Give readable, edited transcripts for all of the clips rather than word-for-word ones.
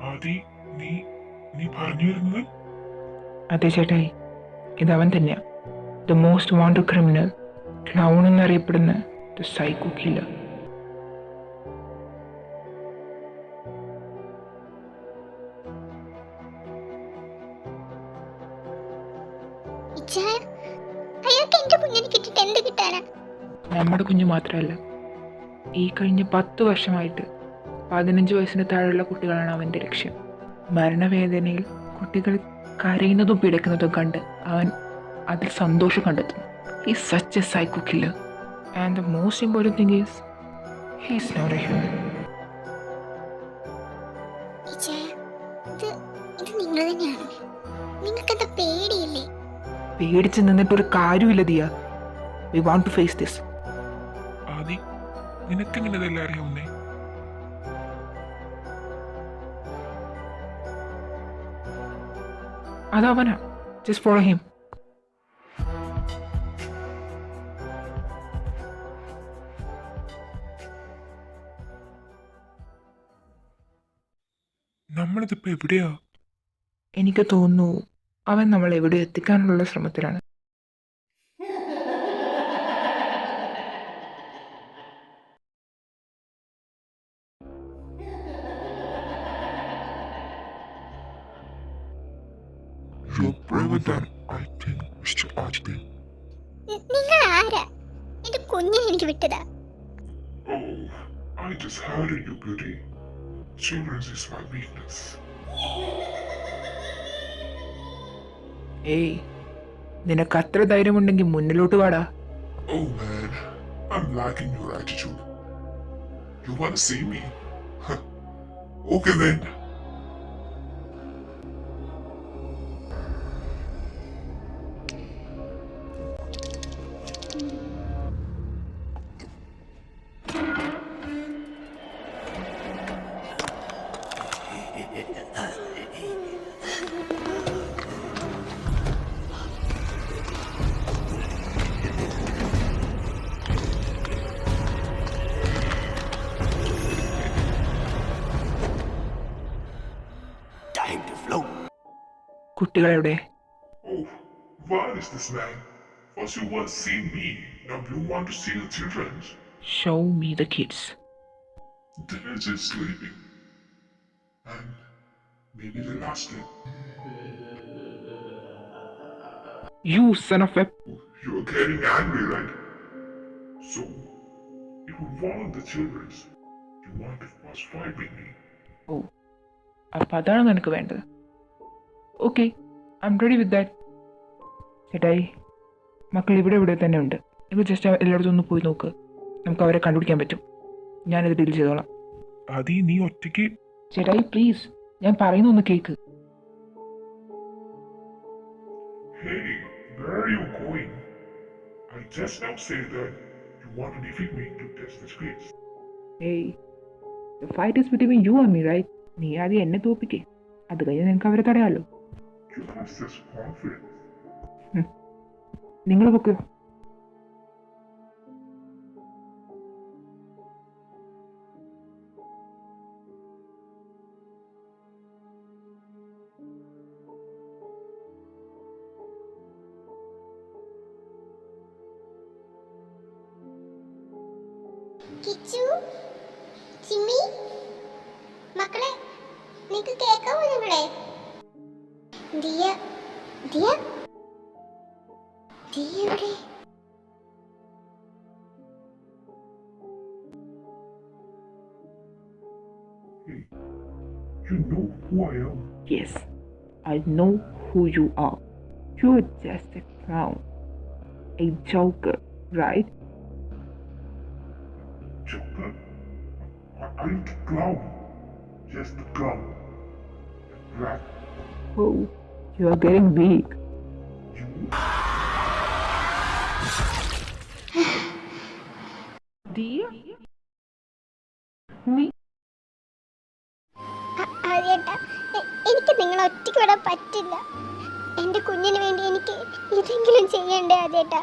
ആദി, നീ നീ പറഞ്ഞു വരുന്നത്? അതെ ചേട്ടായി, ഇതവൻ തന്നെയാ. The most wanted criminal, clown എന്നറിയപ്പെടുന്ന ദ സൈക്കോ കില്ലർ. നമ്മുടെ കുഞ്ഞു മാത്രമല്ല, ഈ കഴിഞ്ഞ 10 വർഷമായിട്ട് 15 വയസ്സിന് താഴെയുള്ള കുട്ടികളാണ് അവൻ്റെ ലക്ഷ്യം. മരണവേദനയിൽ കുട്ടികൾ കരയുന്നതും പിടയ്ക്കുന്നതും കണ്ട് അവൻ അതിൽ സന്തോഷം കണ്ടെത്തുന്നു. He's such a psycho killer. And the most important thing is, he's not a human. പേടിച്ച് നിന്നിട്ടൊരു കാര്യമില്ല Diya. We want to face this. ആദി, നിനക്കെങ്ങനെ ഇതെല്ലാം അറിയാവുന്നേ? അതവനാ. Just follow him. നമ്മളിതിപ്പോ എവിടെയാ? എനിക്ക് തോന്നുന്നു അവൻ നമ്മളെ എവിടെ എത്തിക്കാനുള്ള ശ്രമത്തിലാണ്. You're braver than I think, Mr. Ajdev. നിങ്ങൾ ആരാ? എന്റെ കുഞ്ഞിനെ എനിക്ക് വിട്ടതാ. Oh, I just heard you, beauty. Children's is my weakness. ഏയ്, നിനക്ക് അത്ര ധൈര്യമുണ്ടെങ്കിൽ മുന്നിലോട്ട് വാടാ. Oh man, I'm liking your attitude. You wanna see me? Huh. Okay then. കുട്ടികളെവിടെ? Oh, what is this man? First you want to see me, now you want to see the children. Show me the kids. They're just sleeping. And maybe the last thing. You son of a... You're getting angry, right? So, if you want the children, you want to first fight with me. ഓ, അപ്പം അതാണ് നിനക്ക് വേണ്ടത്. Okay, I am ready with that. ചേട്ടായി, മക്കൾ ഇവിടെ തന്നെ ഉണ്ട്. നിങ്ങൾ ജസ്റ്റ് എല്ലായിടത്തും ഒന്ന് പോയി നോക്ക്. നമുക്ക് അവരെ കണ്ടുപിടിക്കാൻ പറ്റും. ഞാനിത് ഡീൽ ചെയ്തോളാം. ആദി, നീ ഒറ്റയ്ക്ക്? ചേട്ടായി പ്ലീസ്, ഞാൻ പറയുന്ന ഒന്ന് cake. Hey, where are you going? I just now said that you want to defeat me to test the skills. ഏയ്, the fight is between you and me, right? നീ ആദ്യം എന്നെ തോപ്പിക്കേ, അത് കഴിഞ്ഞ് നിനക്ക് അവരെ തടയാലോ. You have such confidence. നിങ്ങൾ പൊക്ക്. കിച്ചു, ചിമ്മി, മക്കളെ നിനക്ക് കേൾക്കാമോ? ഞങ്ങളെ ദിയ ദിയ ദിയ എവിടെ? Hey, you know who I am? Yes, I know who you are. You're just a clown, a joker, right? Joker? I ain't a clown. Just a clown. Rat. Oh, you are getting weak. Adiya, നീ ആദ്യേട്ടാ, എനിക്ക് നിങ്ങളെ ഒറ്റയ്ക്ക് വിടാൻ പറ്റില്ല. എന്റെ കുഞ്ഞിന് വേണ്ടി എനിക്ക് ഇതെങ്കിലും ചെയ്യണ്ടേ ആദ്യേട്ടാ?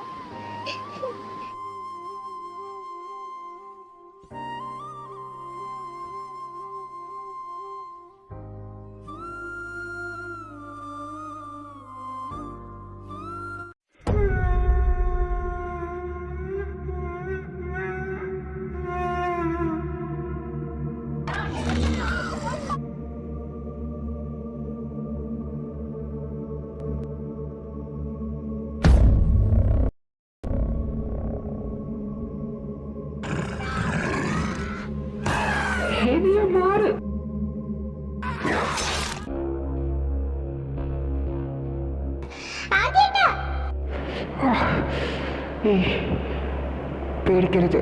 ഹേദിയ മാറ്. ആദ്യേട്ടാ, പേടിക്കരുത്,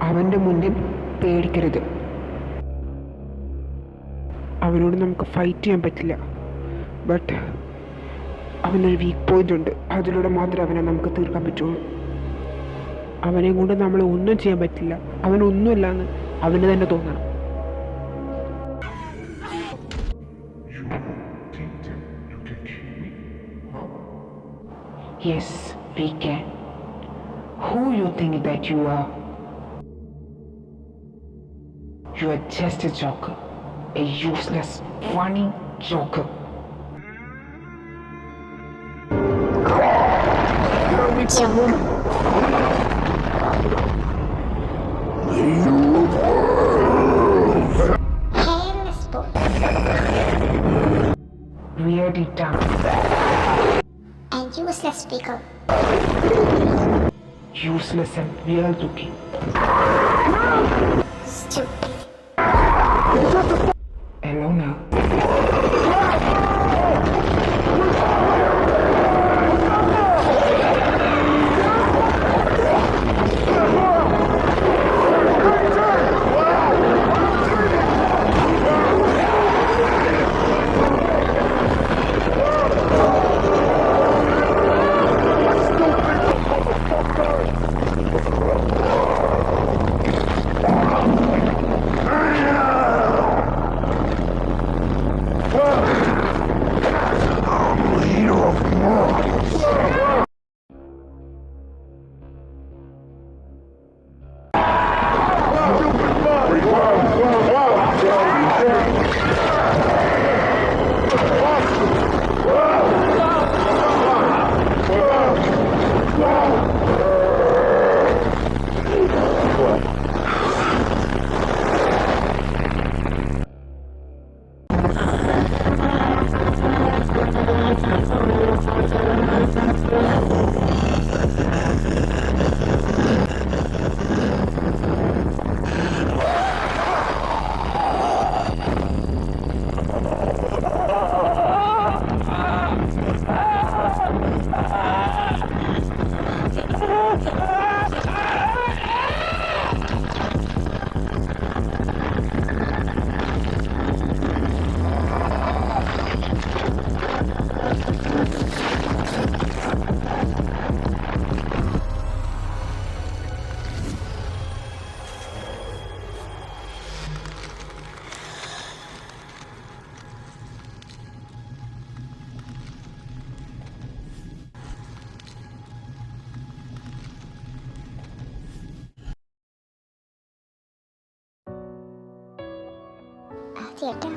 അവൻ്റെ മുന്നിൽ പേടിക്കരുത്. അവനോട് നമുക്ക് ഫൈറ്റ് ചെയ്യാൻ പറ്റില്ല. ബട്ട് അവനൊരു വീക്ക് പോയിന്റ് ഉണ്ട്, അതിലൂടെ മാത്രമേ അവനെ നമുക്ക് തീർക്കാൻ പറ്റുള്ളൂ. അവനെ കൊണ്ട് നമ്മൾ ഒന്നും ചെയ്യാൻ പറ്റില്ല. അവനൊന്നുമില്ല എന്ന് അവന് തന്നെ തോന്നണം. You think that you can kill me? Huh? Yes, we can. Who you think that you are? You are just a joker, a useless, funny joker. hairless boy. Really dumb. And useless speaker. Useless and weird looking. Stupid. Elona. ചേട്ടാ,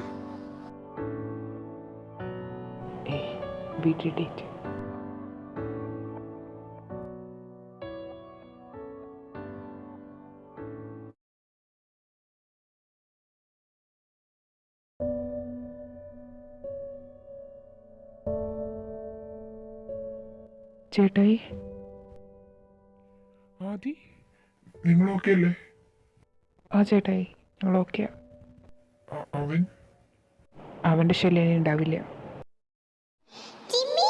We did it. ചേട്ടായി, ആദി, നിങ്ങൾ okay അല്ലേ? ആ ചേട്ടായി, ഞങ്ങൾ ഓക്കെയാ. അവൻ അവൻ്റെ ശല്യം ഇനി ഉണ്ടാവില്ല. ജിമ്മി.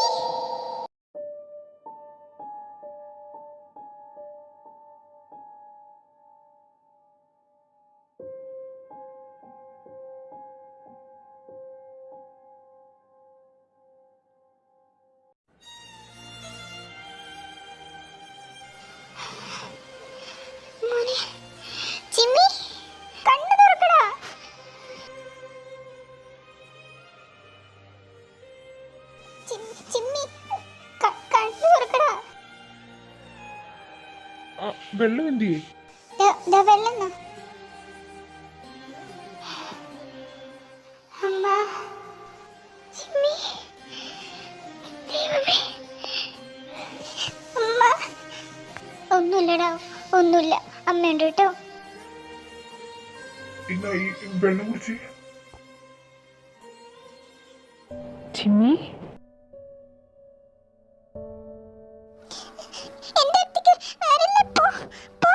മോനെ, വെള്ളം എന്ത് ചെയ്യേ? വെള്ളം ദാ. അമ്മ ചിമ്മി, ദൈവമേ. അമ്മ ഒന്നുമില്ലടാ, ഒന്നുമില്ല. അമ്മയുണ്ട് കേട്ടോ. എന്നാ ഈ വെള്ളം കുടിച്ച്. ചിമ്മി, എന്റെ അടുത്തേക്ക് വരല്ലേ, പോ, പോ.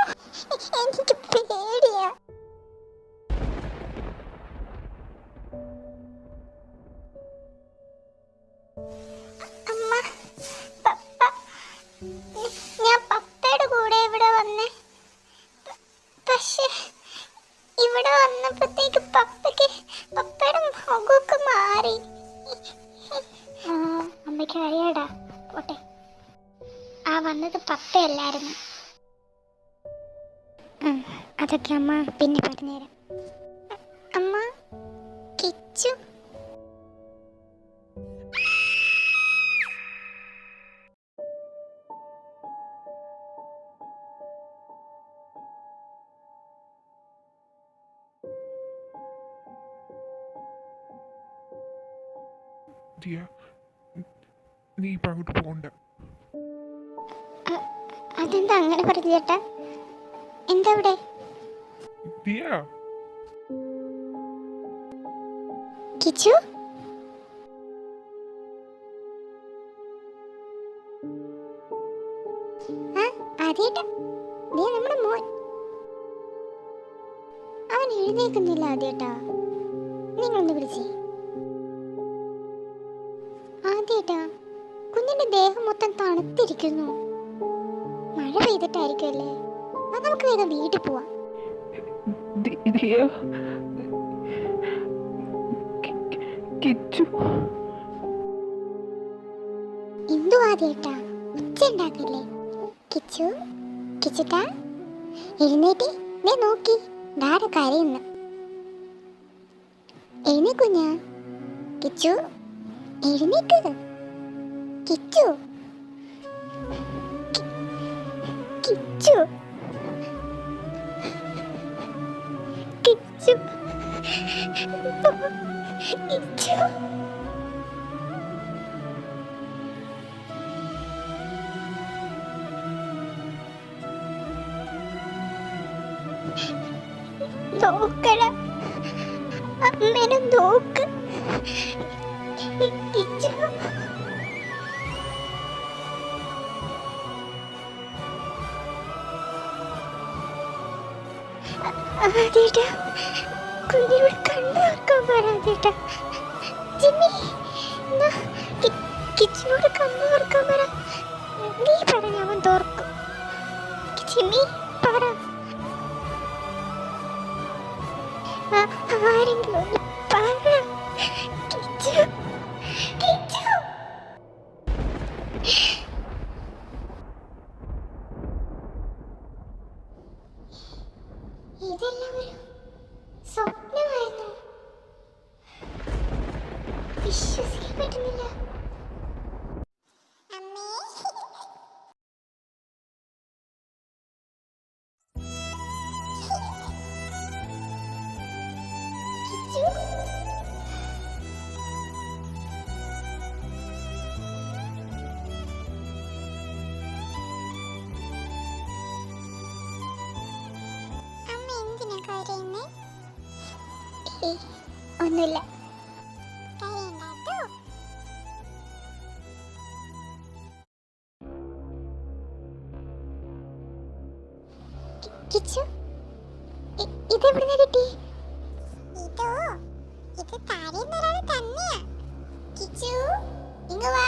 എനിക്ക് പേടിയാ. അമ്മ, പപ്പ, ഞാൻ പപ്പയുടെ കൂടെ ഇവിടെ വന്നേ. പക്ഷെ ഇവിടെ വന്നപ്പോഴത്തേക്ക് പപ്പയുടെ മുഖമൊക്കെ മാറി. അമ്മയ്ക്ക് അറിയാടാ, പോട്ടെ. ആ വന്നത് പപ്പയല്ലായിരുന്നു. അതൊക്കെ അമ്മ പിന്നെ പറഞ്ഞുതരാം. അമ്മ, കിച്ചു. ദിയ, നീ ഇപ്പം അങ്ങോട്ട് പോകണ്ട. അതെന്താ അങ്ങനെ പറഞ്ഞു ചേട്ടാ? എന്താ ഇവിടെ? ദിയ, കിച്ചു, ആദ്യേട്ടാ, നീ നമ്മുടെ മോൻ. അവൻ എഴുന്നേക്കുന്നില്ല ആദ്യേട്ടാ. നിങ്ങളൊന്ന് വിളിച്ചേ. ആദ്യേട്ടാ, കുഞ്ഞിന്റെ ദേഹം മൊത്തം തണുത്തിരിക്കുന്നു. മഴ പെയ്തിട്ടായിരിക്കുമല്ലേ? അത് നമുക്ക് വേഗം വീട്ടിൽ പോവാം. കിച്ചു, എന്തു ആദ്യേട്ടാ, ഉച്ച ഉണ്ടാക്കില്ലേ? കിച്ചു, കിച്ചുട്ടാ, എഴുന്നേറ്റ്. നീ നോക്കി, ഡാഡ കരയുന്നു. എഴുന്നേക്കുഞ്ഞാ. കിച്ചു, എഴുന്നേക്ക്. കിച്ചു, കിച്ചു, കിച്ചു, കിച്ചു. നോക്കട, അമ്മേനെ നോക്ക്. കിച്ചു, ആദ്യേട്ടാ, കുഞ്ഞിനോട് കണ്ണു തുറക്കാൻ പറയാതേട്ടാ. ജിമ്മി, കിച്ചനോട് കണ്ണു തുറക്കാൻ പറ. നീ പറഞ്ഞ അവൻ തുറക്കും. ജിമ്മി, പറ. ആരെങ്കിലും ഒന്ന് പറ. കിച്ചു, കിച്ചു. ഇതെല്ലാം ഒരു സ്വപ്നമായിരുന്നു. വിശ്വസിക്കാൻ പറ്റുന്നില്ല. ഒന്നുമില്ല. കിച്ചു, ഇതെവിടുന്ന് കിട്ടി? ഇത് താഴെ തന്നെയാ. കിച്ചു, ഇങ്ങ് വാ.